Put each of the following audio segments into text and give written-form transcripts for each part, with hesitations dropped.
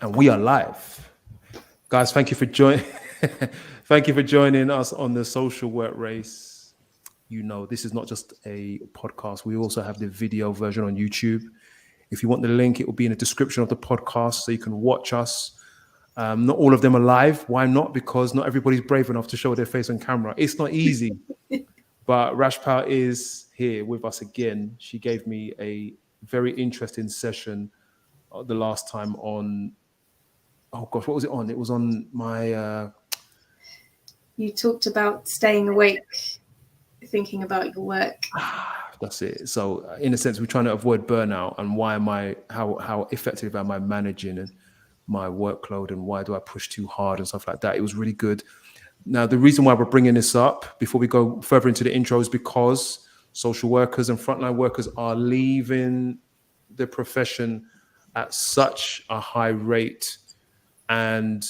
And we are live. Guys, thank you for joining. Thank you for joining us on the Social Work Race. You know, this is not just a podcast. We also have the video version on YouTube. If you want the link, it will be in the description of the podcast so you can watch us. Not all of them are live. Why not? Because not everybody's brave enough to show their face on camera. It's not easy. But Rashpal is here with us again. She gave me a very interesting session the last time on, oh gosh, what was it on? It was on my... You talked about staying awake, thinking about your work. That's it. So in a sense, we're trying to avoid burnout, and how effective am I managing my workload, and why do I push too hard and stuff like that. It was really good. Now, the reason why we're bringing this up before we go further into the intro is because social workers and frontline workers are leaving the profession at such a high rate, and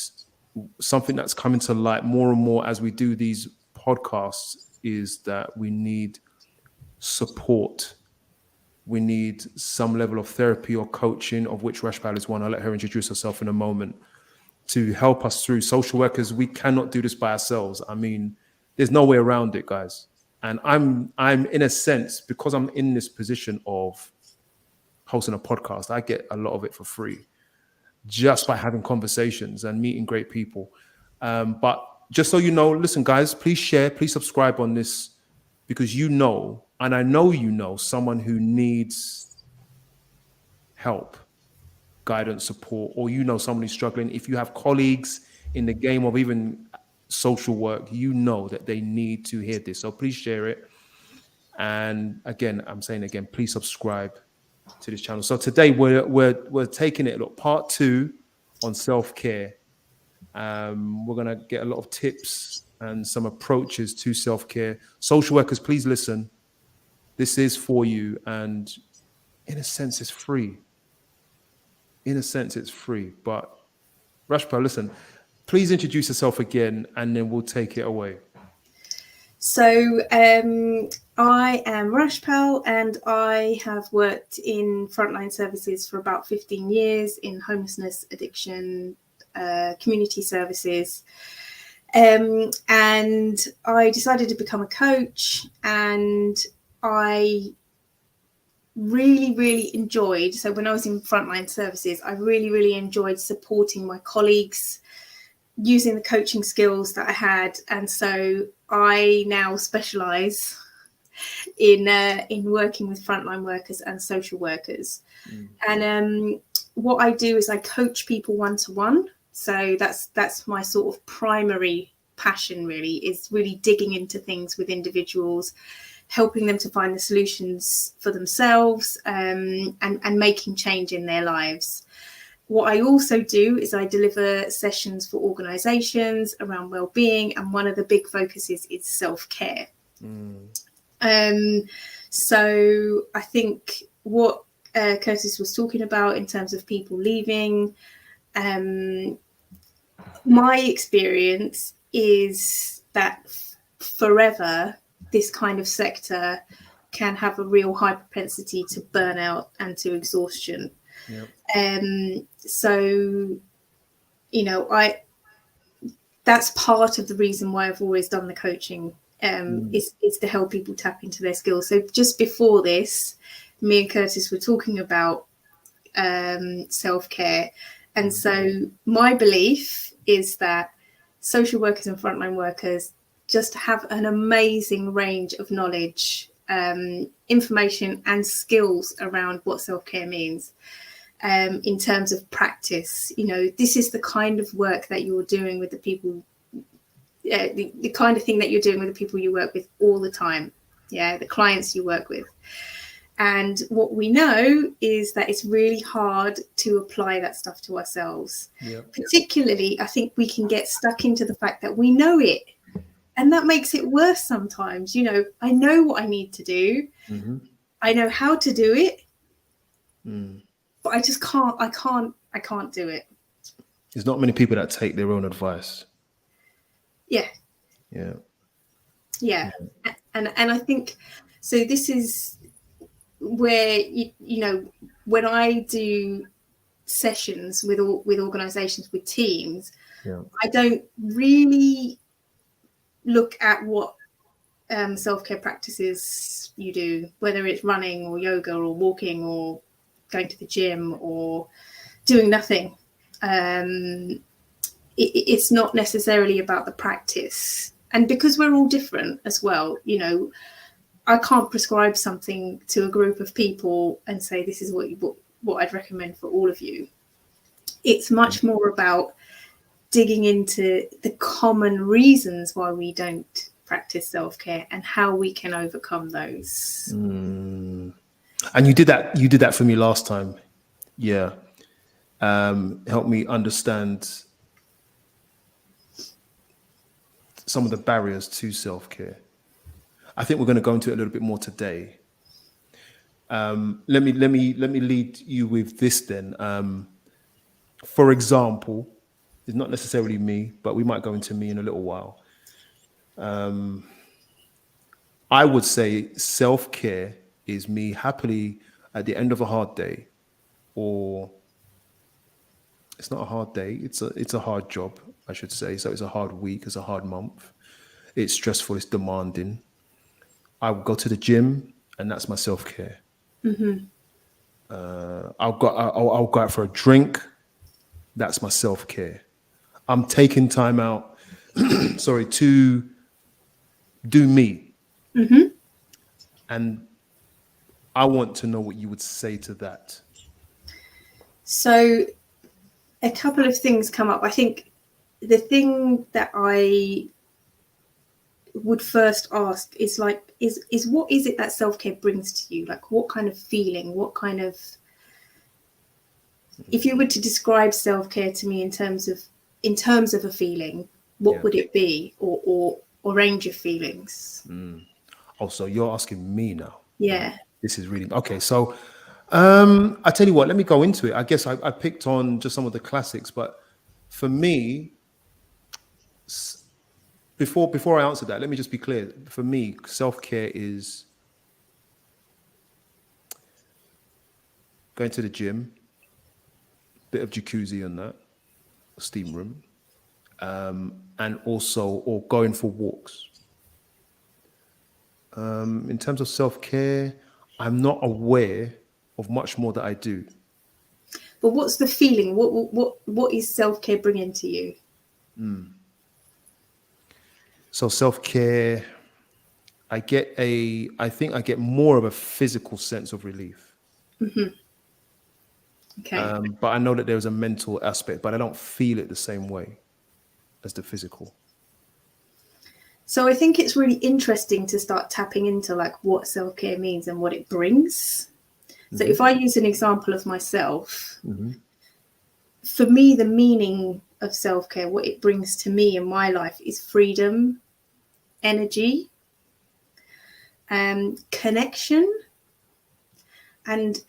something that's coming to light more and more as we do these podcasts is that we need support. We need some level of therapy or coaching, of which Rashpal is one. I'll let her introduce herself in a moment, to help us through. Social workers, we cannot do this by ourselves. I mean, there's no way around it, guys. And I'm in a sense, because I'm in this position of hosting a podcast, I get a lot of it for free just by having conversations and meeting great people. But just so you know, listen, guys, please share, please subscribe on this, because you know, and I know you know, someone who needs help, guidance, support, or you know someone who's struggling. If you have colleagues in the game of even social work, you know that they need to hear this. So please share it. And again, I'm saying again, please subscribe to this channel. So today we're taking it, look, part 2 on self-care. We're gonna get a lot of tips and some approaches to self-care. Social workers, please listen. This is for you, and in a sense, it's free. In a sense, it's free. But Rashpal, listen, please introduce yourself again, and then we'll take it away. So I am Rashpal, and I have worked in frontline services for about 15 years in homelessness, addiction, community services. And I decided to become a coach, and I really enjoyed, so when I was in frontline services, I really enjoyed supporting my colleagues, using the coaching skills that I had. And so I now specialize in working with frontline workers and social workers. And what I do is I coach people one-to-one. So that's my sort of primary passion, really, is really digging into things with individuals, helping them to find the solutions for themselves, and making change in their lives. What I also do is I deliver sessions for organisations around well-being, and one of the big focuses is self-care. So I think what Curtis was talking about in terms of people leaving, my experience is that forever this kind of sector can have a real high propensity to burnout and to exhaustion. Yep. So, you know, that's part of the reason why I've always done the coaching, is to help people tap into their skills. So just before this, me and Curtis were talking about self-care. And so my belief is that social workers and frontline workers just have an amazing range of knowledge, information and skills around what self-care means. In terms of practice, you know, this is the kind of work that you're doing with the people, the kind of thing that you're doing with the people you work with all the time. Yeah, the clients you work with. And what we know is that it's really hard to apply that stuff to ourselves. Yep. Particularly, I think we can get stuck into the fact that we know it. And that makes it worse sometimes. You know, I know what I need to do. I know how to do it. But I just can't do it. There's not many people that take their own advice. Yeah. And I think, so this is where, you know, when I do sessions with organizations, with teams, Yeah. I don't really look at what self-care practices you do, whether it's running or yoga or walking or going to the gym or doing nothing. It's not necessarily about the practice. And because we're all different as well, you know, I can't prescribe something to a group of people and say this is what I'd recommend for all of you. It's much more about digging into the common reasons why we don't practice self-care and how we can overcome those. And you did that for me last time. Yeah. Help me understand some of the barriers to self-care. I think we're going to go into it a little bit more today. Let me lead you with this then. For example, it's not necessarily me, but we might go into me in a little while. I would say self-care is me happily at the end of a hard day, or it's not a hard day. It's a hard job, I should say. So it's a hard week. It's a hard month. It's stressful. It's demanding. I would go to the gym, and that's my self-care. I'll go out for a drink. That's my self-care. I'm taking time out, to do me. And I want to know what you would say to that. So a couple of things come up. I think the thing that I would first ask is like, is what is it that self-care brings to you? Like, what kind of feeling, if you were to describe self-care to me in terms of a feeling, what would it be, or range of feelings? Oh, so you're asking me now? Yeah. This is really okay. So I tell you what, let me go into it. I guess I picked on just some of the classics, but for me, before I answer that, let me just be clear. For me, self-care is going to the gym, bit of jacuzzi and that, steam room, and also, or going for walks. In terms of self-care, I'm not aware of much more that I do. But what's the feeling? What is self-care bringing to you? So self-care, I think I get more of a physical sense of relief. Okay. But I know that there's a mental aspect, but I don't feel it the same way as the physical. So I think it's really interesting to start tapping into like what self-care means and what it brings. So if I use an example of myself, for me, the meaning of self-care, what it brings to me in my life is freedom, energy, connection, and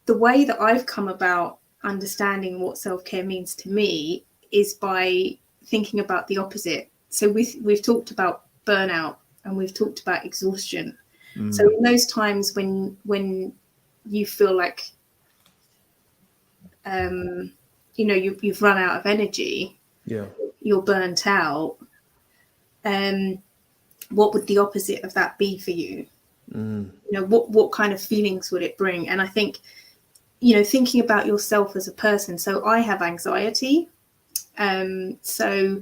the way that I've come about understanding what self-care means to me is by thinking about the opposite. So we've talked about burnout and we've talked about exhaustion. So in those times when you feel like you've run out of energy, you're burnt out, what would the opposite of that be for you? What kind of feelings would it bring? And I think, thinking about yourself as a person. So I have anxiety. So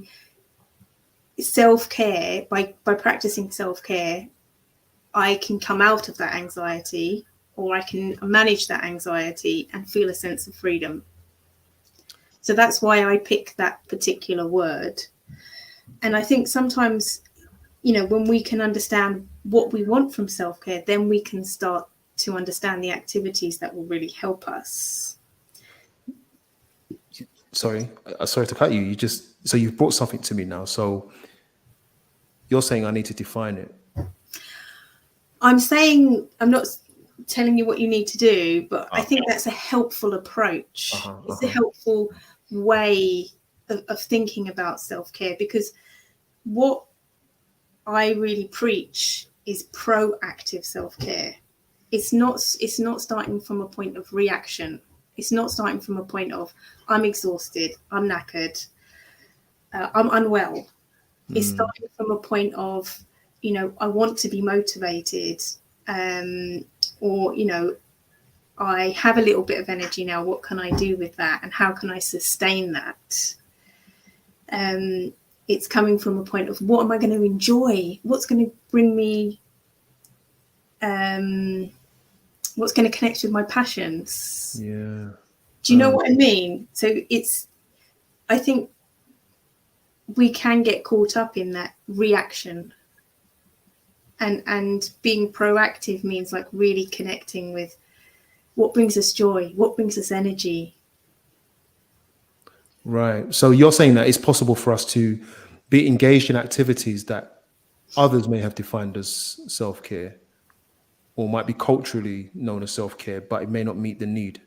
self-care, by practicing self-care, I can come out of that anxiety, or I can manage that anxiety and feel a sense of freedom. So that's why I pick that particular word. And I think sometimes, when we can understand what we want from self-care, then we can start to understand the activities that will really help us. Sorry to cut you. So you've brought something to me now. So you're saying I need to define it. I'm not telling you what you need to do, but I think that's a helpful approach. It's a helpful way of thinking about self-care, because what I really preach is proactive self-care. It's not starting from a point of reaction. It's not starting from a point of I'm exhausted, I'm knackered, I'm unwell. It's starting from a point of, you know, I want to be motivated, or, you know, I have a little bit of energy now. What can I do with that? And how can I sustain that? It's coming from a point of what am I going to enjoy? What's going to bring me, what's going to connect with my passions? Yeah. Do you know what I mean? So I think we can get caught up in that reaction, and being proactive means like really connecting with what brings us joy, what brings us energy. Right. So you're saying that it's possible for us to be engaged in activities that others may have defined as self-care, or might be culturally known as self-care, but it may not meet the need.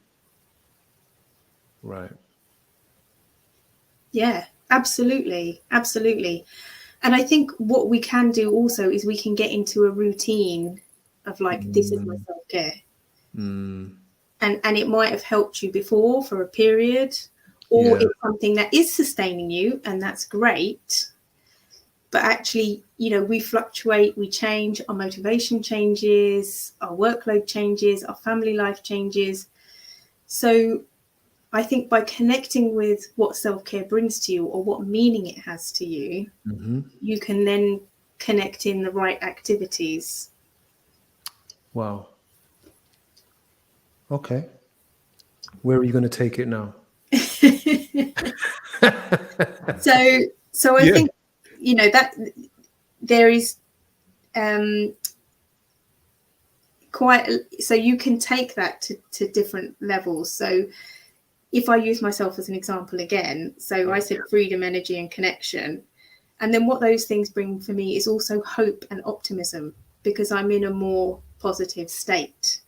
Right. Yeah, absolutely. Absolutely. And I think what we can do also is we can get into a routine of like, this is my self-care. And it might have helped you before for a period, or it's something that is sustaining you, and that's great. But actually, you know, we fluctuate, we change, our motivation changes, our workload changes, our family life changes. So I think by connecting with what self-care brings to you or what meaning it has to you, you can then connect in the right activities. Wow. Okay. Where are you going to take it now? So I think, you know, that there is so you can take that to different levels. So if I use myself as an example again, so I said freedom, energy, and connection. And then what those things bring for me is also hope and optimism, because I'm in a more positive state.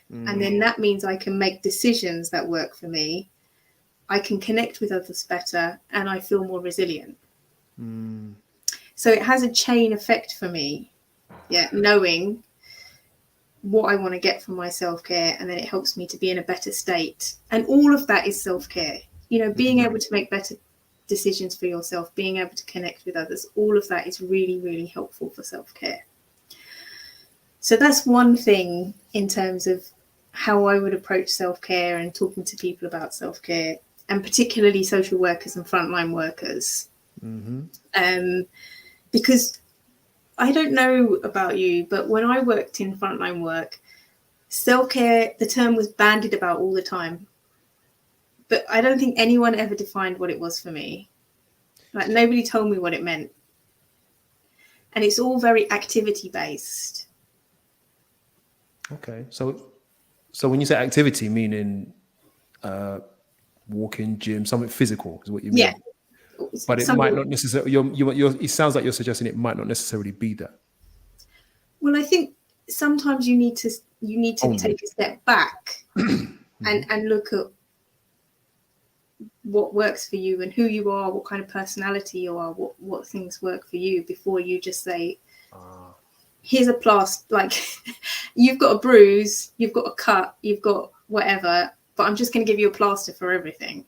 And then that means I can make decisions that work for me. I can connect with others better, and I feel more resilient. So it has a chain effect for me. Yeah, knowing what I want to get from my self-care, and then it helps me to be in a better state. And all of that is self-care. You know, being able to make better decisions for yourself, being able to connect with others, all of that is really, really helpful for self-care. So that's one thing in terms of how I would approach self-care and talking to people about self-care, and particularly social workers and frontline workers. Because I don't know about you, but when I worked in frontline work, self-care, the term was bandied about all the time. But I don't think anyone ever defined what it was for me. Like, nobody told me what it meant. And it's all very activity-based. Okay. So when you say activity, meaning walking, gym, something physical is what you mean? Yeah. But it might not necessarily, it sounds like you're suggesting it might not necessarily be that. Well, I think sometimes you need to take a step back and look at what works for you and who you are, what kind of personality you are, what things work for you, before you just say, here's a plaster, like you've got a bruise, you've got a cut, you've got whatever, but I'm just going to give you a plaster for everything.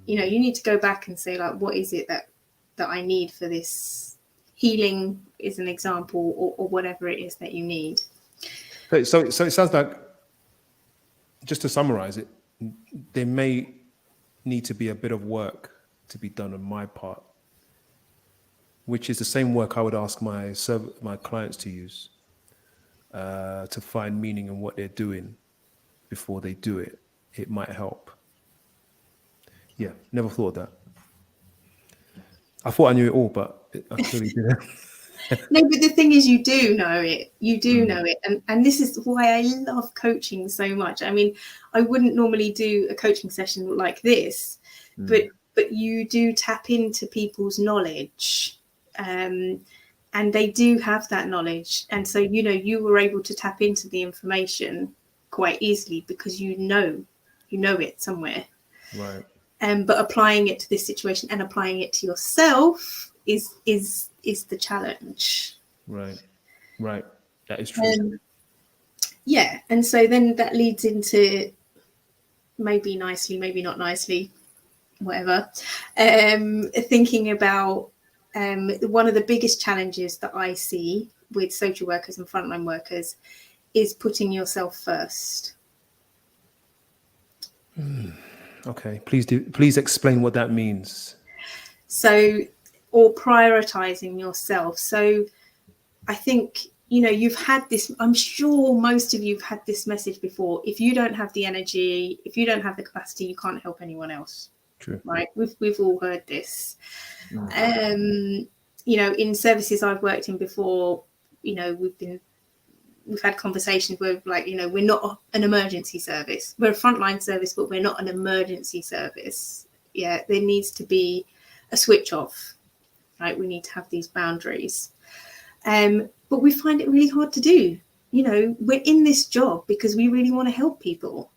You know, you need to go back and say, like, what is it that I need for this healing, is an example, or whatever it is that you need. So it sounds like, just to summarize it, there may need to be a bit of work to be done on my part, which is the same work I would ask my clients to use to find meaning in what they're doing before they do it. It might help. Yeah, never thought of that. I thought I knew it all, but I clearly didn't. No, but the thing is, you do know it. You do know it. And this is why I love coaching so much. I mean, I wouldn't normally do a coaching session like this, but you do tap into people's knowledge. And they do have that knowledge. And so, you know, you were able to tap into the information quite easily because you know it somewhere. Right. But applying it to this situation and applying it to yourself is the challenge. Right. That is true. Yeah. And so then that leads into maybe nicely, maybe not nicely, whatever, thinking about one of the biggest challenges that I see with social workers and frontline workers is putting yourself first. Okay, please explain what that means. So, or prioritizing yourself. So I think, you know, you've had this, I'm sure most of you have had this message before. If you don't have the energy, if you don't have the capacity, you can't help anyone else. True. Right? We've all heard this. You know, in services I've worked in before, you know, we've had conversations where, like, you know, we're not an emergency service. We're a frontline service, but we're not an emergency service. Yeah, there needs to be a switch off, right? We need to have these boundaries. But we find it really hard to do. You know, we're in this job because we really want to help people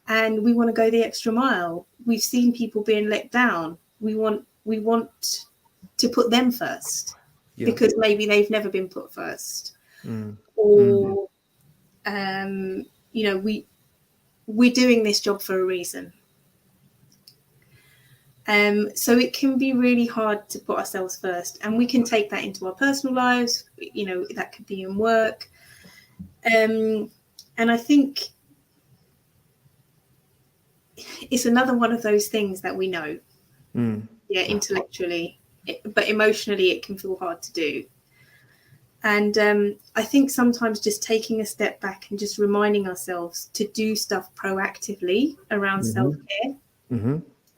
and we want to go the extra mile. We've seen people being let down. We want to put them first because maybe they've never been put first. Or, you know, we're doing this job for a reason. So it can be really hard to put ourselves first, and we can take that into our personal lives. You know, that could be in work. And I think it's another one of those things that we know, yeah, intellectually, but emotionally it can feel hard to do. And I think sometimes just taking a step back and just reminding ourselves to do stuff proactively around self-care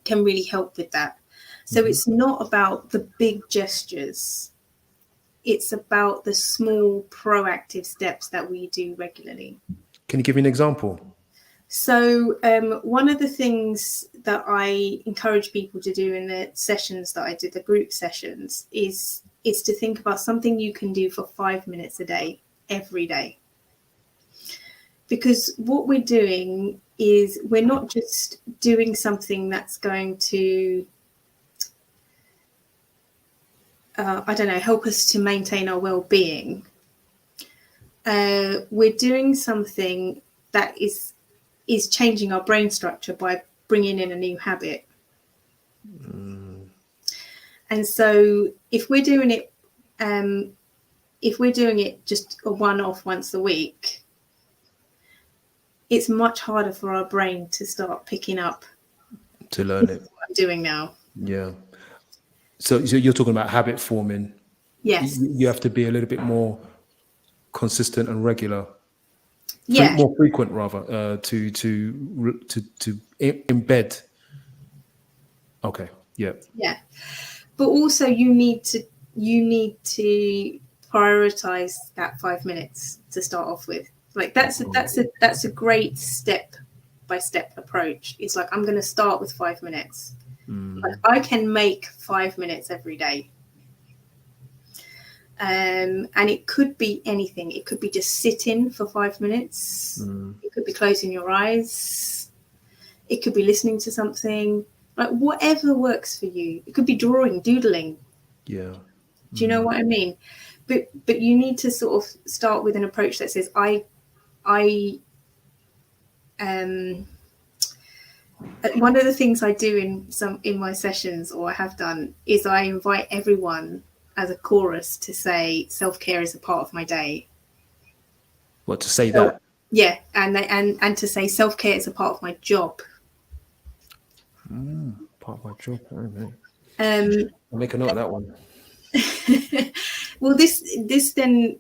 can really help with that. So it's not about the big gestures. It's about the small proactive steps that we do regularly. Can you give me an example? So one of the things that I encourage people to do in the sessions that I did, the group sessions, is to think about something you can do for 5 minutes a day, every day. Because what we're doing is we're not just doing something that's going to, I don't know, help us to maintain our well-being. We're doing something that is changing our brain structure by bringing in a new habit. And so if we're doing it just a one-off once a week, it's much harder for our brain to start picking up To learn it. what I'm doing now. Yeah. So you're talking about habit forming. Yes. You have to be a little bit more consistent and regular. Yeah. More frequent, rather, to embed. Okay. Yeah. Yeah. But also you need to prioritize that 5 minutes to start off with. Like that's a great step-by-step approach. It's like, I'm going to start with 5 minutes. Like, I can make 5 minutes every day. And it could be anything. It could be just sitting for 5 minutes. It could be closing your eyes. It could be listening to something. Like, whatever works for you. It could be drawing, doodling. Yeah. Do you know what I mean? But you need to sort of start with an approach that says, one of the things I do in my sessions, or I have done, is I invite everyone as a chorus to say self-care is a part of my day. What, to say that? Yeah, and to say self-care is a part of my job. Part of my job. Oh, I'll make a note of that one. Well, this then,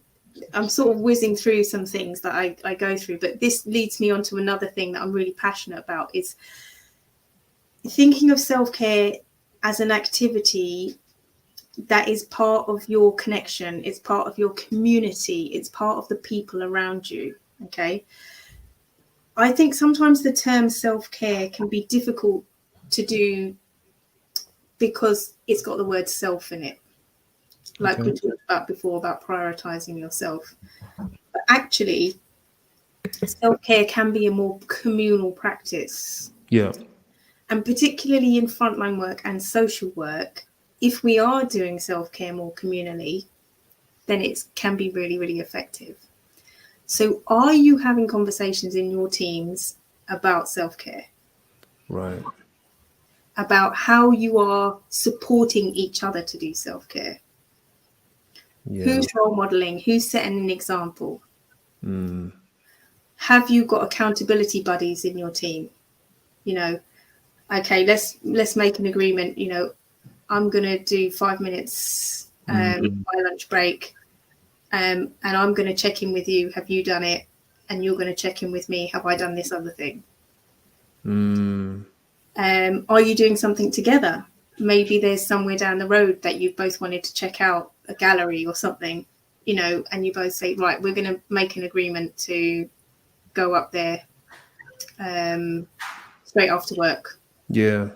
I'm sort of whizzing through some things that I go through, but this leads me on to another thing that I'm really passionate about, is thinking of self-care as an activity that is part of your connection, it's part of your community, it's part of the people around you. Okay. I think sometimes the term self-care can be difficult to do because it's got the word self in it, like we talked about before, about prioritizing yourself. But actually, self-care can be a more communal practice. Yeah. And particularly in frontline work and social work, if we are doing self-care more communally, then it can be really, really effective. So are you having conversations in your teams about self-care? Right. about how you are supporting each other to do self-care. Yeah. Who's role modeling? Who's setting an example? Mm. Have you got accountability buddies in your team? You know, okay, let's make an agreement. You know, I'm going to do 5 minutes my lunch break, and I'm going to check in with you. Have you done it? And you're going to check in with me. Have I done this other thing? Are you doing something together? Maybe there's somewhere down the road that you both wanted to check out, a gallery or something, you know, and you both say, right, we're going to make an agreement to go up there straight after work. Yeah.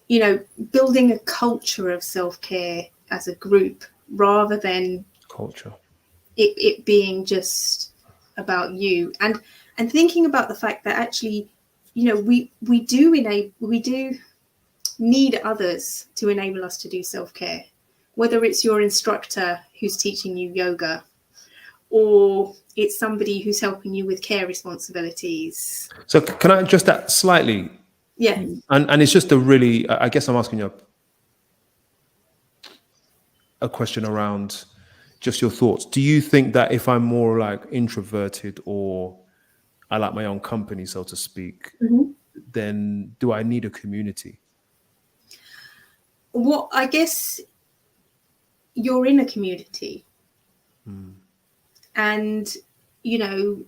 You know, building a culture of self-care as a group rather than Culture. it being just about you, and thinking about the fact that actually, you know, we do need others to enable us to do self-care, whether it's your instructor who's teaching you yoga, or it's somebody who's helping you with care responsibilities. So can I adjust that slightly? Yeah. And it's just a really, I guess I'm asking you a question around just your thoughts. Do you think that if I'm more like introverted, or I like my own company, so to speak, then do I need a community? Well, I guess you're in a community, and you know,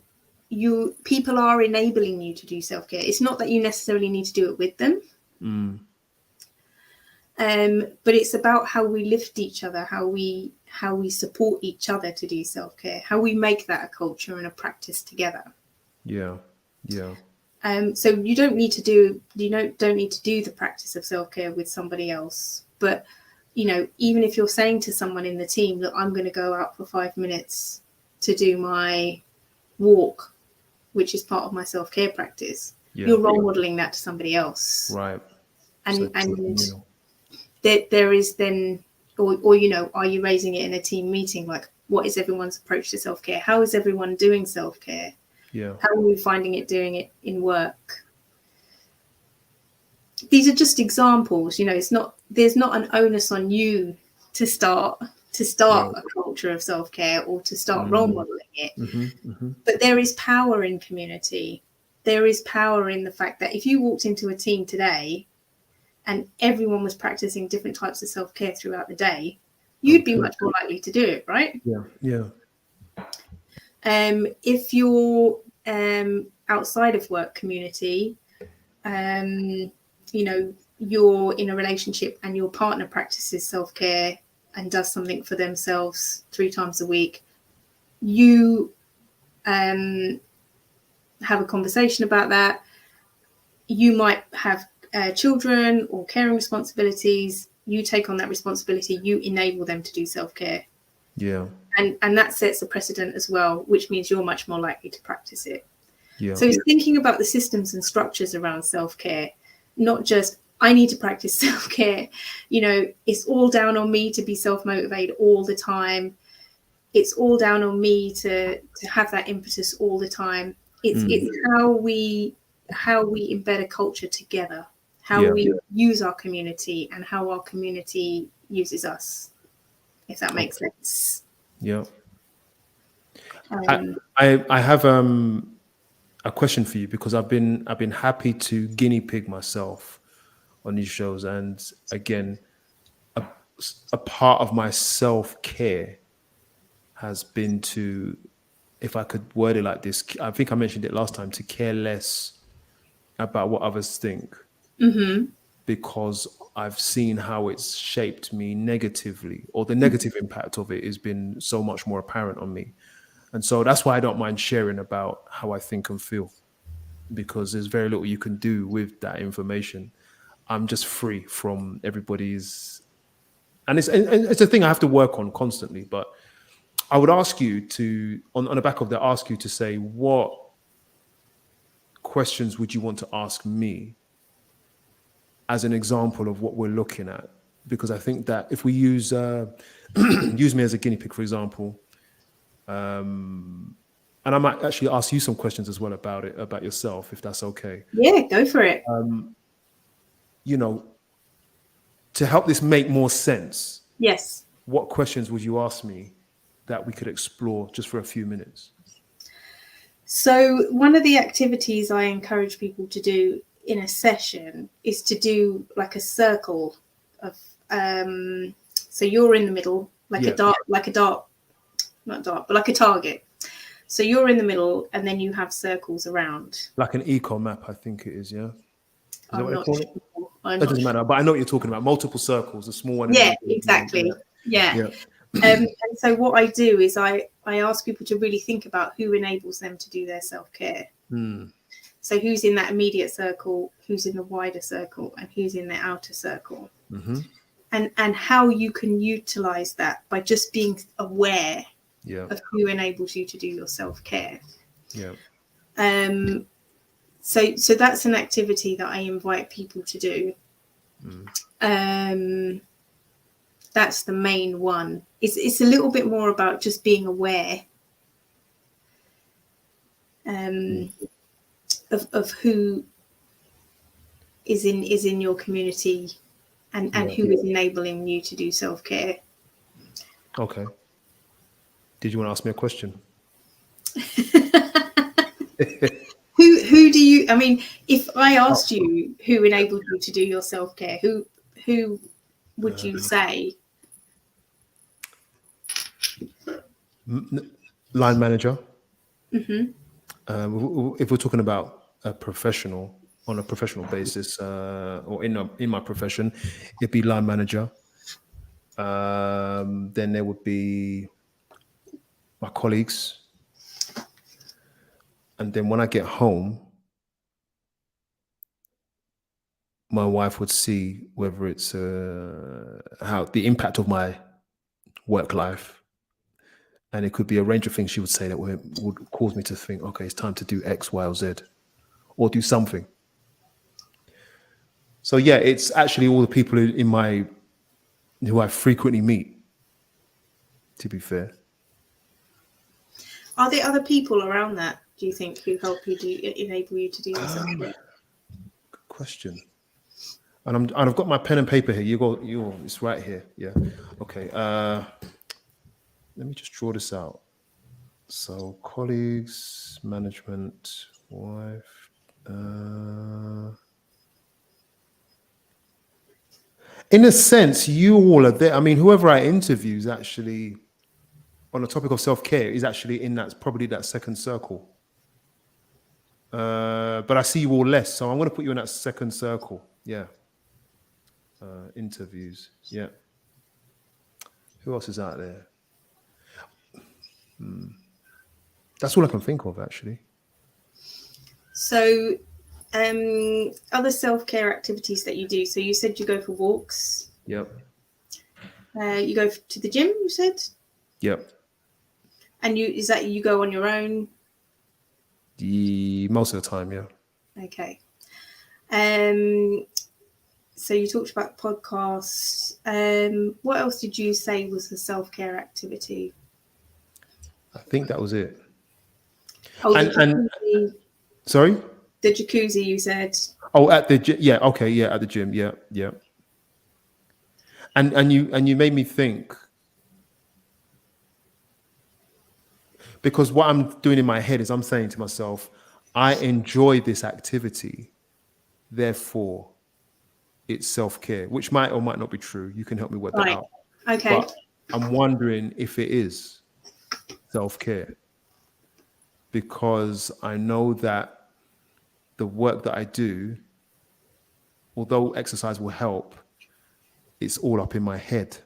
people are enabling you to do self-care. It's not that you necessarily need to do it with them, but it's about how we lift each other, how we support each other to do self-care, how we make that a culture and a practice together. Yeah. So you don't need to do the practice of self-care with somebody else, but you know, even if you're saying to someone in the team, look, I'm going to go out for 5 minutes to do my walk, which is part of my self-care practice, you're role modeling that to somebody else, Right? And there is then, or you know, are you raising it in a team meeting? Like, what is everyone's approach to self-care? How is everyone doing self-care? Yeah. How are we finding it doing it in work? These are just examples, you know. There's not an onus on you to start a culture of self-care or to start role modeling it. But there is power in community. There is power in the fact that if you walked into a team today and everyone was practicing different types of self-care throughout the day, you'd be much more likely to do it, right? Yeah. If you're outside of work community, you know, you're in a relationship and your partner practices self-care and does something for themselves 3 times a week, you have a conversation about that. You might have children or caring responsibilities. You take on that responsibility. You enable them to do self-care. Yeah. And that sets a precedent as well, which means you're much more likely to practice it. Yeah. So it's thinking about the systems and structures around self-care, not just, I need to practice self-care. You know, it's all down on me to be self-motivated all the time. It's all down on me to have that impetus all the time. It's how we embed a culture together, how we use our community, and how our community uses us, if that makes sense. Yeah. I have a question for you, because I've been happy to guinea pig myself on these shows, and again, a part of my self-care has been to, if I could word it like this, I think I mentioned it last time, to care less about what others think, because I've seen how it's shaped me negatively, or the negative impact of it has been so much more apparent on me. And so that's why I don't mind sharing about how I think and feel, because there's very little you can do with that information. I'm just free from everybody's, and it's a thing I have to work on constantly. But I would ask you to, on the back of that, ask you to say, what questions would you want to ask me as an example of what we're looking at? Because I think that if we use use me as a guinea pig, for example, and I might actually ask you some questions as well about it, about yourself, if that's okay. Yeah, go for it. You know, to help this make more sense, Yes. what questions would you ask me that we could explore just for a few minutes? So one of the activities I encourage people to do in a session is to do like a circle of, so you're in the middle, like a dart, not dart, but like a target. So you're in the middle, and then you have circles around. Like an eco map, I think it is, yeah? Is that I'm what they not call sure. it? I'm It not doesn't sure. matter, but I know what you're talking about. Multiple circles, a small one in the Yeah, middle. exactly. Yeah. Yeah. And so what I do is I ask people to really think about who enables them to do their self-care. So who's in that immediate circle, who's in the wider circle, and who's in the outer circle. And how you can utilize that by just being aware of who enables you to do your self-care. So that's an activity that I invite people to do. That's the main one. It's a little bit more about just being aware of who is in your community and who is enabling you to do self-care. Okay. Did you want to ask me a question? Who do you, I mean, if I asked you who enabled you to do your self-care, who would you say? Line manager. If we're talking about a professional, on a professional basis, or in my profession, it'd be line manager. Then there would be my colleagues. And then when I get home, my wife would see whether it's how the impact of my work life. And it could be a range of things she would say that would cause me to think, okay, it's time to do X, Y, or Z, or do something. So yeah, it's actually all the people who I frequently meet, to be fair. Are there other people around that, do you think, who help you enable you to do your self-care? Good question. And I've got my pen and paper here. It's right here. Yeah. Okay. Let me just draw this out. So colleagues, management, wife. In a sense, you all are there. I mean, whoever I interview is actually on the topic of self-care is actually in probably that second circle. But I see you all less, so I'm going to put you in that second circle. Yeah. Interviews. Yeah. Who else is out there? That's all I can think of, actually. So, other self-care activities that you do. So you said you go for walks. Yep. You go to the gym, you said? Yep. And is that you go on your own? Most of the time, yeah. Okay. So you talked about podcasts. What else did you say was a self-care activity? I think that was it. Oh, and sorry? The jacuzzi, you said. Oh, at the gym. Yeah. Okay. Yeah. At the gym. Yeah. Yeah. And you made me think, because what I'm doing in my head is I'm saying to myself, I enjoy this activity, therefore it's self-care, which might or might not be true. You can help me work that out. Okay. But I'm wondering if it is self-care, because I know that the work that I do, although exercise will help, it's all up in my head,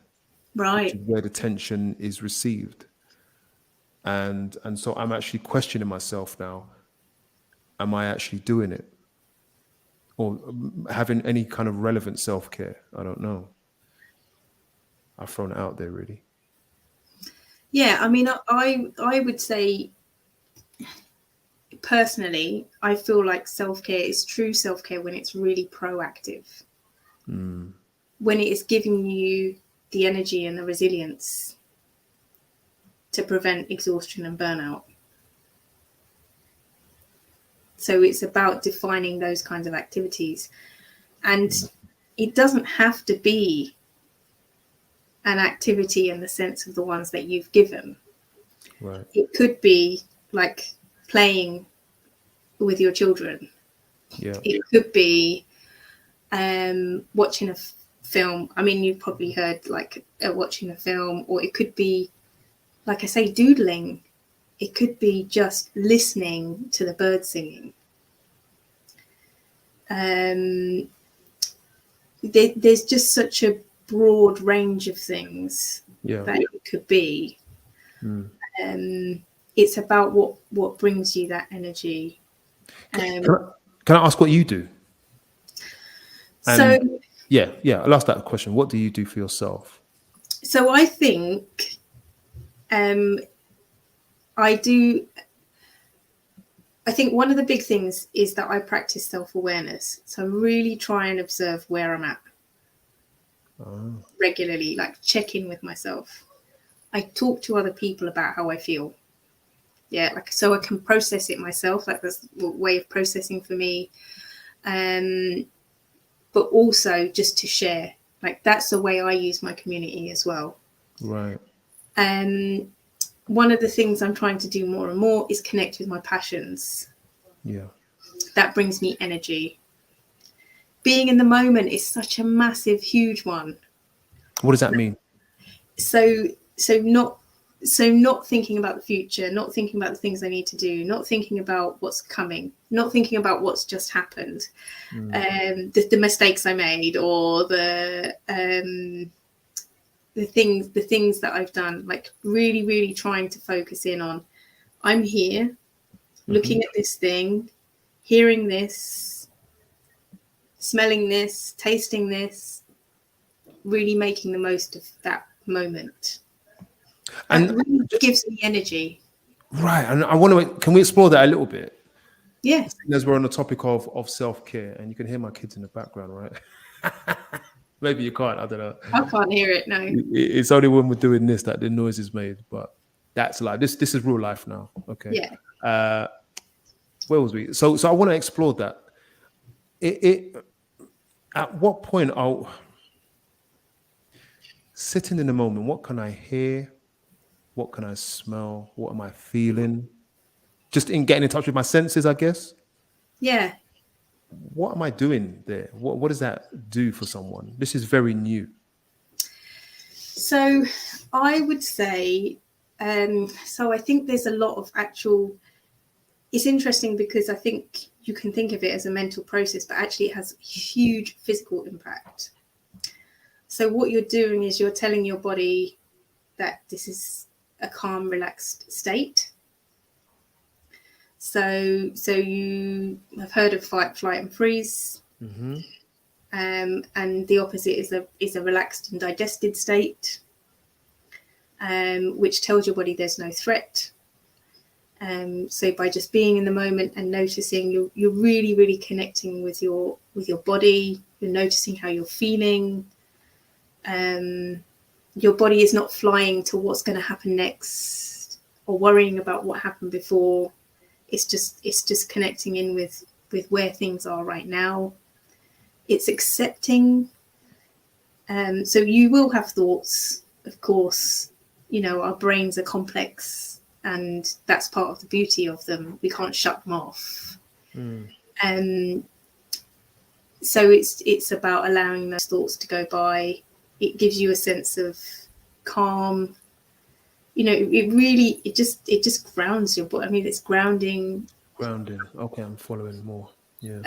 right, which is where the tension is received. And so I'm actually questioning myself now. Am I actually doing it? Or having any kind of relevant self-care? I don't know. I've thrown it out there, really. Yeah, I mean, I would say, personally, I feel like self-care is true self-care when it's really proactive. When it is giving you the energy and the resilience to prevent exhaustion and burnout. So it's about defining those kinds of activities. And it doesn't have to be an activity in the sense of the ones that you've given. Right. It could be like playing with your children. Yeah. It could be watching a film. I mean, you've probably heard like watching a film, or it could be, like I say, doodling. It could be just listening to the birds singing. There's just such a broad range of things that it could be. It's about what brings you that energy. Can I ask what you do? And So I'll ask that question. What do you do for yourself? So I think I think one of the big things is that I practice self-awareness. So I really try and observe where I'm at regularly, like check in with myself. I talk to other people about how I feel. Yeah, like so I can process it myself. Like that's a way of processing for me. But also just to share. Like that's the way I use my community as well. Right. One of the things I'm trying to do more and more is connect with my passions. Yeah. That brings me energy. Being in the moment is such a massive, huge one. What does that mean? So not thinking about the future, not thinking about the things I need to do, not thinking about what's coming, not thinking about what's just happened, the mistakes I made, or the things that I've done. Like really, really trying to focus in on, I'm here, looking at this thing, hearing this, smelling this, tasting this, really making the most of that moment. And really gives me energy. Right. And I want to, can we explore that a little bit? Yeah. As we're on the topic of self-care, and you can hear my kids in the background, right? Maybe you can't, I don't know. I can't hear it, no. It's only when we're doing this that the noise is made, but that's life. This is real life now. Okay. Yeah. Where was we? So I want to explore that. At what point I'll sitting in the moment, what can I hear? What can I smell? What am I feeling? Just in getting in touch with my senses, I guess. Yeah. What am I doing there? What does that do for someone? This is very new. So I would say, so I think there's a lot of actual, it's interesting because I think you can think of it as a mental process, but actually it has huge physical impact. So what you're doing is you're telling your body that this is a calm, relaxed state. So you have heard of fight, flight, and freeze, and the opposite is a relaxed and digested state, which tells your body there's no threat. So by just being in the moment and noticing, you're really, really connecting with your body. You're noticing how you're feeling. Your body is not flying to what's going to happen next or worrying about what happened before. It's just connecting in with where things are right now. It's accepting. So you will have thoughts, of course. You know, our brains are complex, and that's part of the beauty of them. We can't shut them off. So it's about allowing those thoughts to go by. It gives you a sense of calm. You know, it just grounds your body. I mean, it's grounding. Grounding. Okay, I'm following more. Yeah.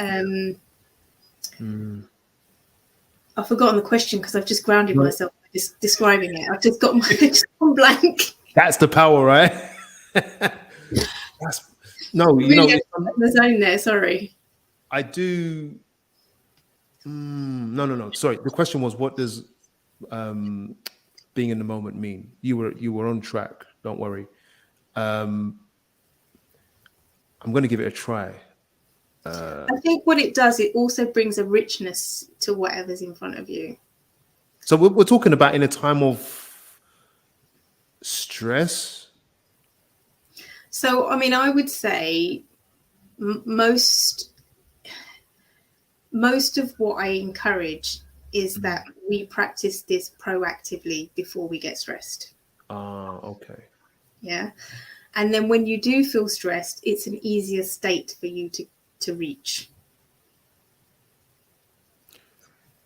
I've forgotten the question because I've just grounded myself by just describing it. I've just got just gone blank. That's the power, right? No, you know, the zone there. Sorry. I do. No. Sorry. The question was, what does being in the moment mean? You were on track. Don't worry. I'm going to give it a try. I think what it does, it also brings a richness to whatever's in front of you. So we're talking about in a time of stress. So, I mean, I would say most of what I encourage is that we practice this proactively before we get stressed. Okay. Yeah. And then when you do feel stressed, it's an easier state for you to reach.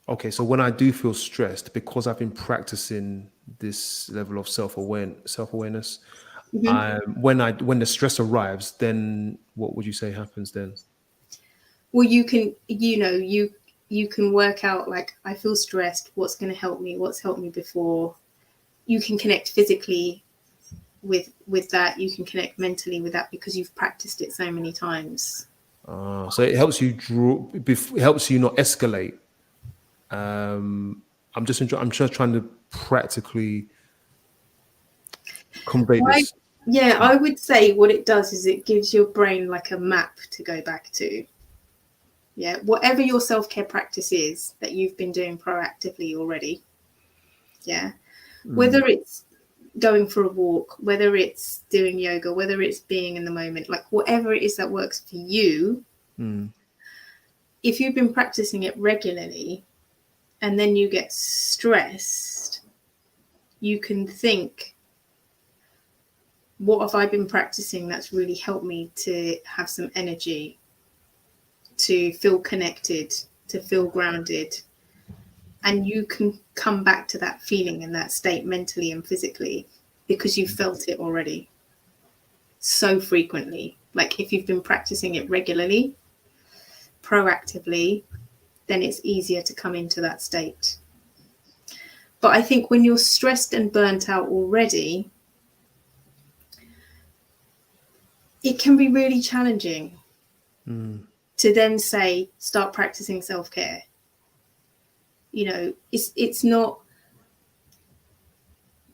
Okay, so when I do feel stressed, because I've been practicing this level of self-awareness, when the stress arrives, then what would you say happens then? Well, you can, you can work out, like, I feel stressed. What's going to help me? What's helped me before? You can connect physically with that. You can connect mentally with that because you've practiced it so many times. So it helps you it helps you not escalate. I'm just trying to practically convey this. I would say what it does is it gives your brain like a map to go back to. Yeah, whatever your self-care practice is that you've been doing proactively already. Yeah, whether it's going for a walk, whether it's doing yoga, whether it's being in the moment, like whatever it is that works for you. If you've been practicing it regularly and then you get stressed, you can think, what have I been practicing that's really helped me to have some energy, to feel connected, to feel grounded? And you can come back to that feeling and that state mentally and physically because you felt it already so frequently. Like if you've been practicing it regularly, proactively, then it's easier to come into that state. But I think when you're stressed and burnt out already, it can be really challenging to then say, start practicing self-care. It's not,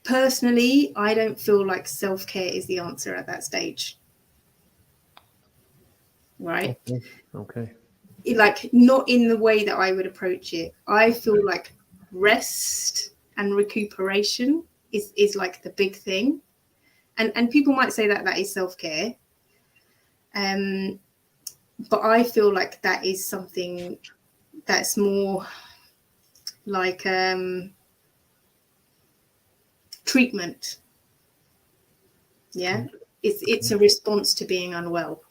personally, I don't feel like self-care is the answer at that stage. Right? Okay. Like, not in the way that I would approach it. I feel like rest and recuperation is like the big thing. And people might say that is self-care. But I feel like that is something that's more like treatment. Yeah, it's a response to being unwell.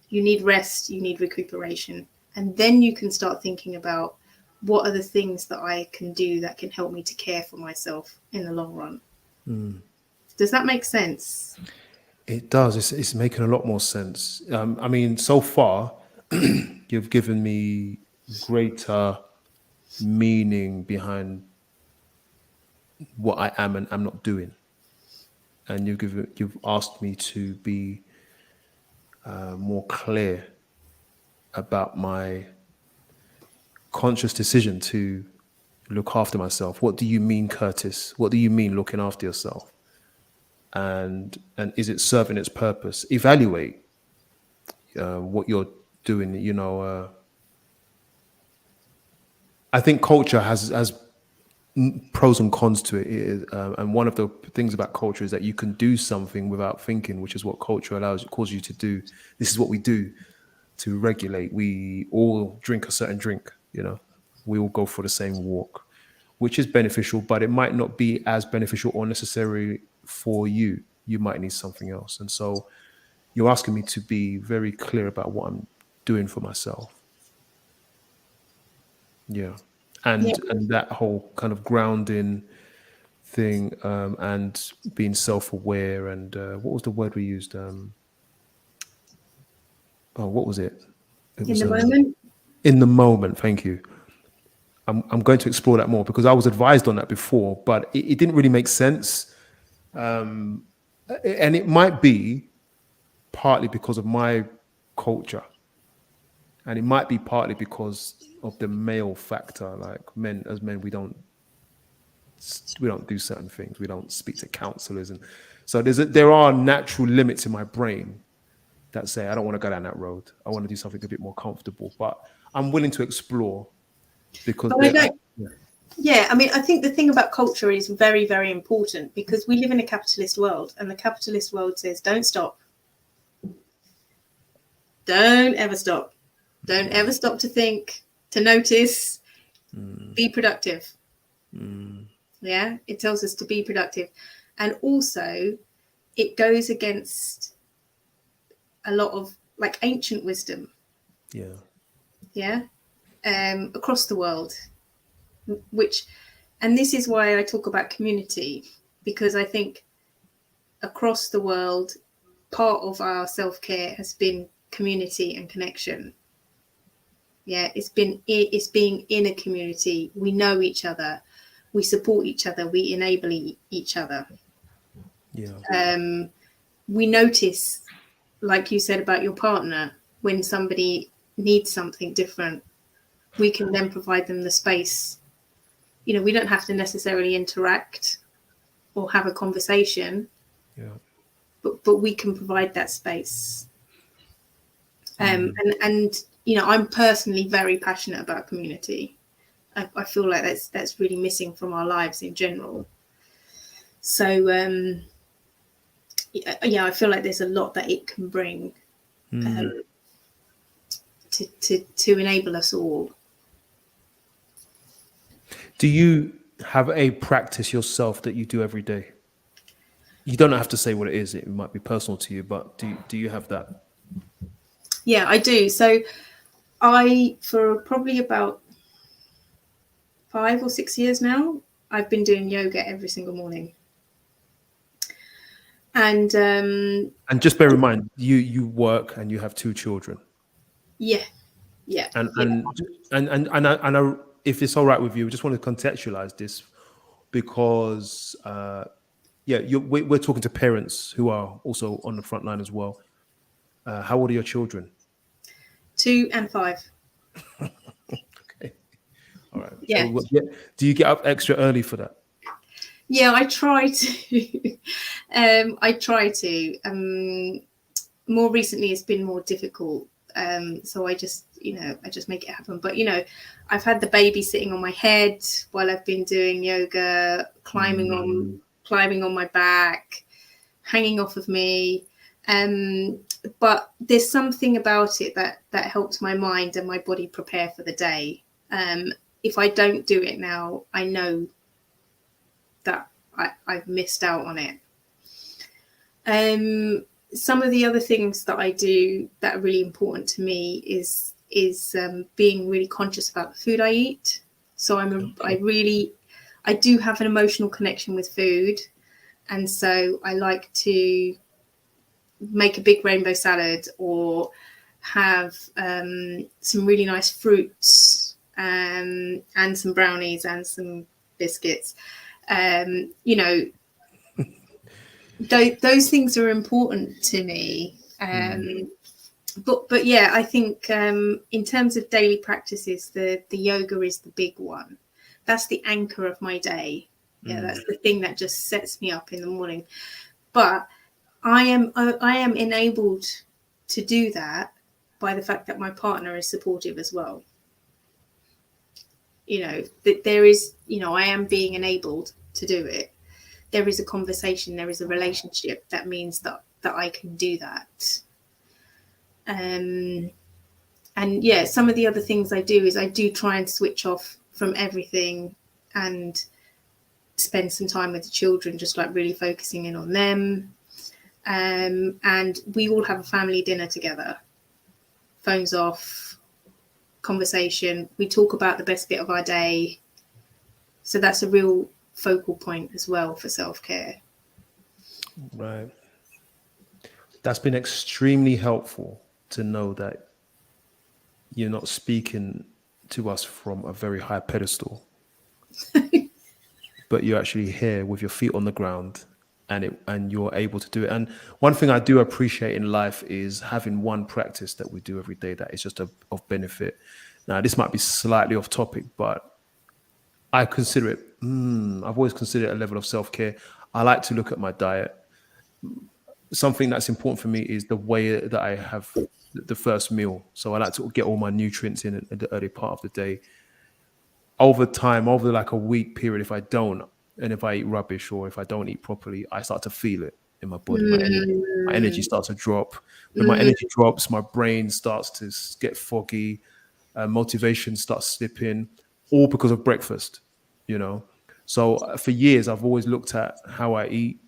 You need rest, you need recuperation, and then you can start thinking about what are the things that I can do that can help me to care for myself in the long run. Does that make sense? It does. It's making a lot more sense. I mean, so far, you've given me greater meaning behind what I am and am not doing, and you've asked me to be more clear about my conscious decision to look after myself. What do you mean, Curtis? What do you mean looking after yourself? And is it serving its purpose? Evaluate what you're doing. I think culture has pros and cons to it, and one of the things about culture is that you can do something without thinking, which is what culture calls you to do. This is what we do to regulate. We all drink a certain drink. We all go for the same walk, which is beneficial, but it might not be as beneficial or necessary for you. You might need something else. And so you're asking me to be very clear about what I'm doing for myself. Yeah. And that whole kind of grounding thing, and being self-aware, and what was the word we used? What was it? It was in the moment. In the moment. Thank you. I'm going to explore that more because I was advised on that before, but it didn't really make sense. And it might be partly because of my culture, and it might be partly because of the male factor. Like as men, we don't do certain things. We don't speak to counselors, and so there are natural limits in my brain that say I don't want to go down that road. I want to do something a bit more comfortable, but I'm willing to explore because I mean, I think the thing about culture is very, very important because we live in a capitalist world, and the capitalist world says, don't stop. don't ever stop. Don't ever stop to think, to notice, be productive. Yeah, it tells us to be productive. And also it goes against a lot of like ancient wisdom. Yeah. Across the world, and this is why I talk about community, because I think across the world, part of our self-care has been community and connection. Yeah, it's being in a community. We know each other, we support each other, we enable each other. We notice, like you said about your partner, when somebody needs something different, we can then provide them the space. You know, we don't have to necessarily interact or have a conversation, but we can provide that space. And you know, I'm personally very passionate about community. I feel like that's really missing from our lives in general. So yeah, I feel like there's a lot that it can bring to enable us all. Do you have a practice yourself that you do every day? You don't have to say what it is. It might be personal to you, but do you have that? Yeah, I do. So for probably about 5 or 6 years now, I've been doing yoga every single morning. And just bear in mind, you work and you have 2 children. Yeah. And I, if it's all right with you, I just want to contextualize this because we're talking to parents who are also on the front line as well. How old are your children? 2 and 5. Okay, all right. Yeah. So, do you get up extra early for that? Yeah, I try to. I try to. More recently, it's been more difficult. So I just make it happen. But I've had the baby sitting on my head while I've been doing yoga, climbing on my back, hanging off of me. But there's something about it that helps my mind and my body prepare for the day. If I don't do it now, I know that I've missed out on it. Some of the other things that I do that are really important to me is being really conscious about the food I eat. So I do have an emotional connection with food, and so I like to make a big rainbow salad or have some really nice fruits and some brownies and some biscuits. Those things are important to me. But yeah, I think in terms of daily practices, the yoga is the big one. That's the anchor of my day. Yeah, that's the thing that just sets me up in the morning. But I am enabled to do that by the fact that my partner is supportive as well. That there is, I am being enabled to do it. There is a conversation, there is a relationship that means that I can do that. And yeah, some of the other things I do is I do try and switch off from everything and spend some time with the children, just like really focusing in on them. And we all have a family dinner together, phones off, conversation. We talk about the best bit of our day. So that's a real focal point as well for self-care. Right. That's been extremely helpful to know that you're not speaking to us from a very high pedestal, but you're actually here with your feet on the ground and you're able to do it. And one thing I do appreciate in life is having one practice that we do every day that is just of benefit. Now, this might be slightly off topic, but I consider it, I've always considered it a level of self-care. I like to look at my diet. Something that's important for me is the way that I have the first meal. So I like to get all my nutrients in the early part of the day. Over time, over like a week period, if I don't, and if I eat rubbish or if I don't eat properly, I start to feel it. in my body. My energy starts to drop. When my energy drops, my brain starts to get foggy. Motivation starts slipping, all because of breakfast. You know, so for years I've always looked at how I eat,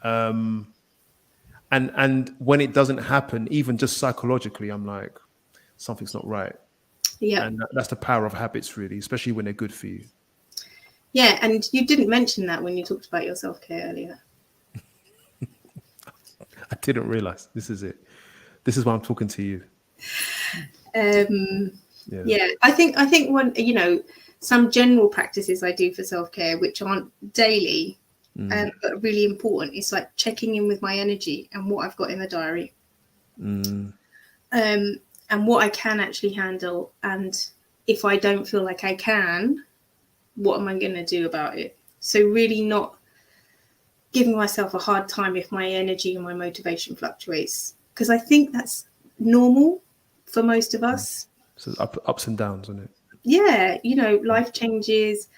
and when it doesn't happen, even just psychologically, I'm like, something's not right. Yeah. And that's the power of habits, really, especially when they're good for you. Yeah, and you didn't mention that when you talked about your self-care earlier. I didn't realize this is it. This is why I'm talking to you. Yeah, I think one, you know, some general practices I do for self-care, which aren't daily, but are really important. It's like checking in with my energy and what I've got in the diary, and what I can actually handle. And if I don't feel like I can, what am I going to do about it? So really not giving myself a hard time if my energy and my motivation fluctuates, because I think that's normal for most of us. So ups and downs, isn't it? Yeah, you know, life changes.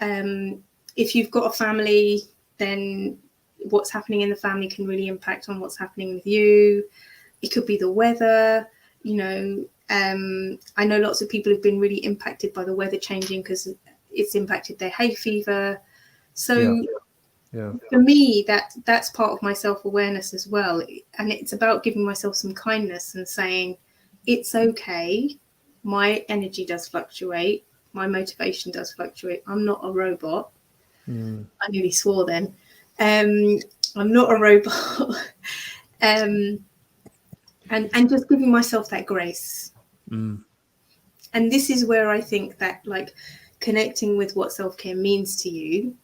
If you've got a family, then what's happening in the family can really impact on what's happening with you. It could be the weather, you know. I know lots of people have been really impacted by the weather changing because it's impacted their hay fever. So for me, that's part of my self-awareness as well. And it's about giving myself some kindness and saying, it's okay. My energy does fluctuate. My motivation does fluctuate. I'm not a robot. I nearly swore then. I'm not a robot. And just giving myself that grace. And this is where I think that, like, connecting with what self-care means to you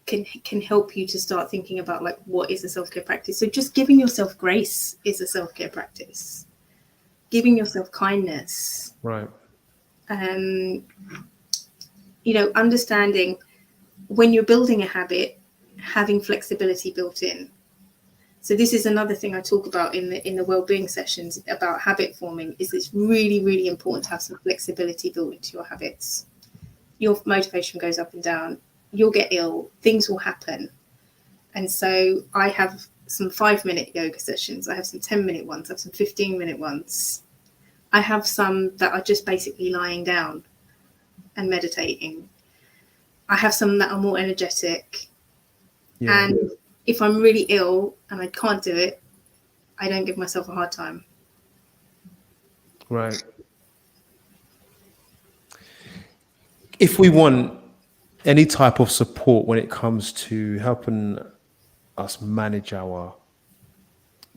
can help you to start thinking about, like, what is a self-care practice. So just giving yourself grace is a self-care practice. Giving yourself kindness. Right. You know, understanding when you're building a habit, having flexibility built in. So this is another thing I talk about in the well-being sessions about habit forming, is it's really, really important to have some flexibility built into your habits. Your motivation goes up and down. You'll get ill. Things will happen. And so I have some 5-minute yoga sessions. I have some 10-minute ones. I have some 15-minute ones. I have some that are just basically lying down and meditating. I have some that are more energetic. And if I'm really ill and I can't do it, I don't give myself a hard time. Right. If we want any type of support when it comes to helping us manage our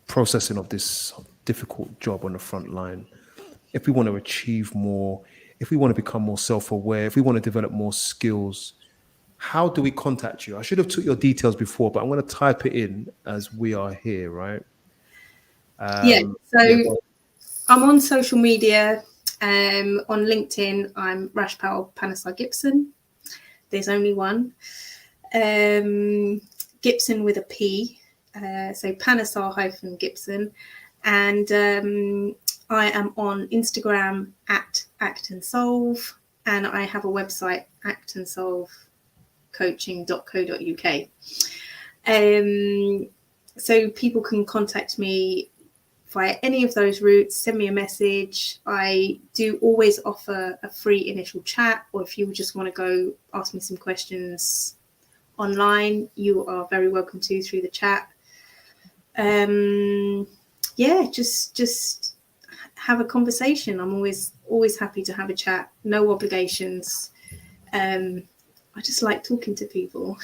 processing of this difficult job on the front line, if we want to achieve more, if we want to become more self-aware, if we want to develop more skills, how do we contact you? I should have took your details before, but I'm going to type it in as we are here, right? So I'm on social media. On LinkedIn, I'm Rashpal Panesar Gibson. There's only one. Gibson with a P. So Panesar-Gibson. And I am on Instagram at Act and Solve. And I have a website, actandsolvecoaching.co.uk. So people can contact me via any of those routes, send me a message. I do always offer a free initial chat, or if you just want to go ask me some questions online, you are very welcome to through the chat. Just have a conversation. I'm always happy to have a chat. No obligations. I just like talking to people.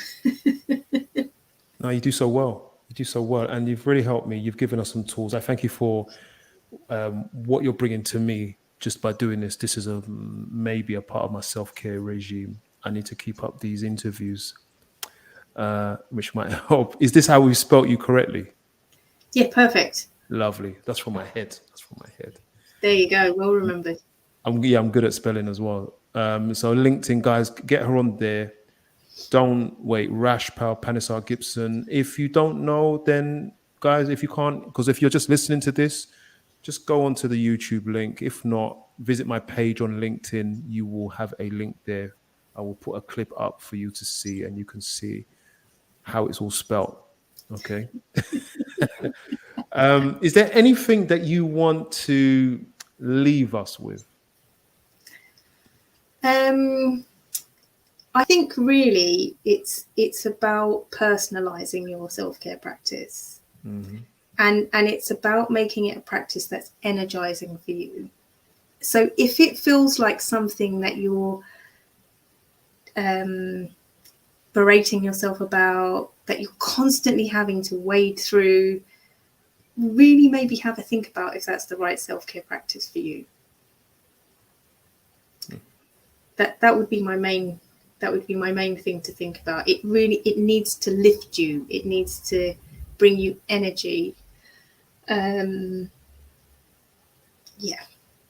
No, you do so well. You do so well, and you've really helped me. You've given us some tools. I thank you for what you're bringing to me just by doing this. This is maybe a part of my self-care regime. I need to keep up these interviews, which might help. Is this how we spelt you correctly? Yeah, perfect. Lovely. That's from my head. There you go. Well remembered. I'm good at spelling as well. So LinkedIn, guys, get her on there. Don't wait. Rashpal Panesar Gibson. If you don't know, then guys, if you can't, because if you're just listening to this, just go onto the YouTube link. If not, visit my page on LinkedIn. You will have a link there. I will put a clip up for you to see, and you can see how it's all spelt. Okay. Is there anything that you want to leave us with? I think really it's about personalizing your self-care practice. Mm-hmm. And it's about making it a practice that's energizing for you. So if it feels like something that you're berating yourself about, that you're constantly having to wade through, really maybe have a think about if that's the right self-care practice for you. That would be my main thing to think about. It needs to lift you. It needs to bring you energy. Yeah.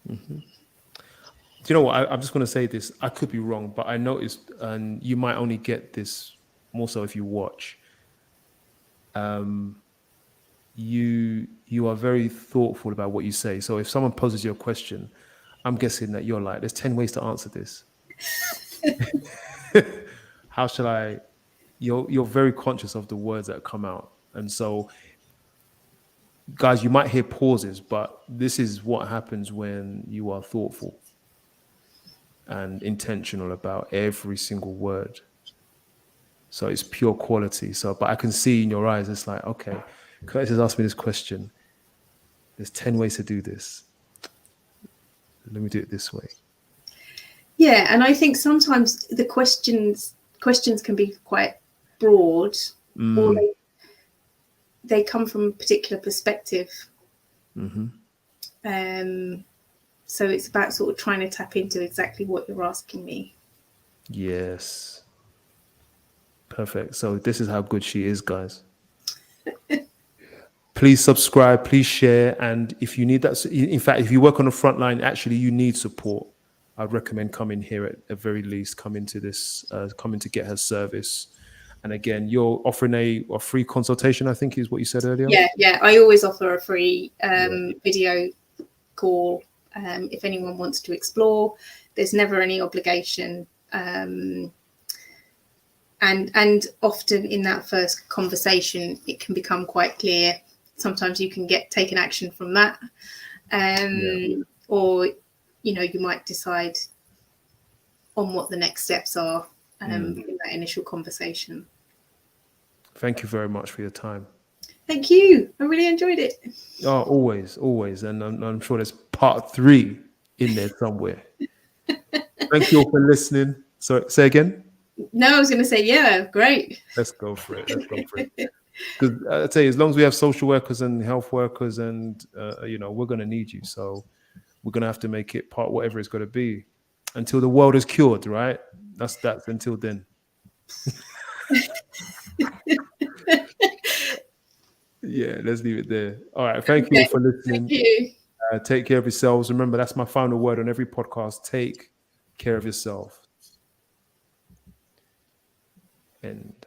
Mm-hmm. Do you know what? I'm just going to say this. I could be wrong, but I noticed, and you might only get this more so if you watch. You are very thoughtful about what you say. So if someone poses you a question, I'm guessing that you're like, there's 10 ways to answer this. How shall I? You're very conscious of the words that come out, and so, guys, you might hear pauses, but this is what happens when you are thoughtful and intentional about every single word. So it's pure quality. So, but I can see in your eyes, it's like, okay, Curtis has asked me this question. There's 10 ways to do this. Let me do it this way. Yeah, and I think sometimes the questions can be quite broad, or they come from a particular perspective. Mm-hmm. So it's about sort of trying to tap into exactly what you're asking me. Yes. Perfect. So this is how good she is, guys. Please subscribe, please share. And if you need that, in fact, if you work on the front line, actually you need support, I'd recommend coming here at the very least, come into to get her service. And again, you're offering a free consultation, I think is what you said earlier. Yeah. I always offer a free video call if anyone wants to explore. There's never any obligation. And often in that first conversation, it can become quite clear. Sometimes you can take an action from that. Or, you might decide on what the next steps are in that initial conversation. Thank you very much for your time. Thank you. I really enjoyed it. Oh, always. And I'm sure there's part 3 in there somewhere. Thank you all for listening. So say again. No, I was going to say, yeah, great. Let's go for it. Because I tell you, as long as we have social workers and health workers, and we're going to need you. So we're going to have to make it part whatever it's going to be until the world is cured, right? That's until then. Yeah, let's leave it there. All right. Thank you all for listening. Thank you. Take care of yourselves. Remember, that's my final word on every podcast. Take care of yourself. End.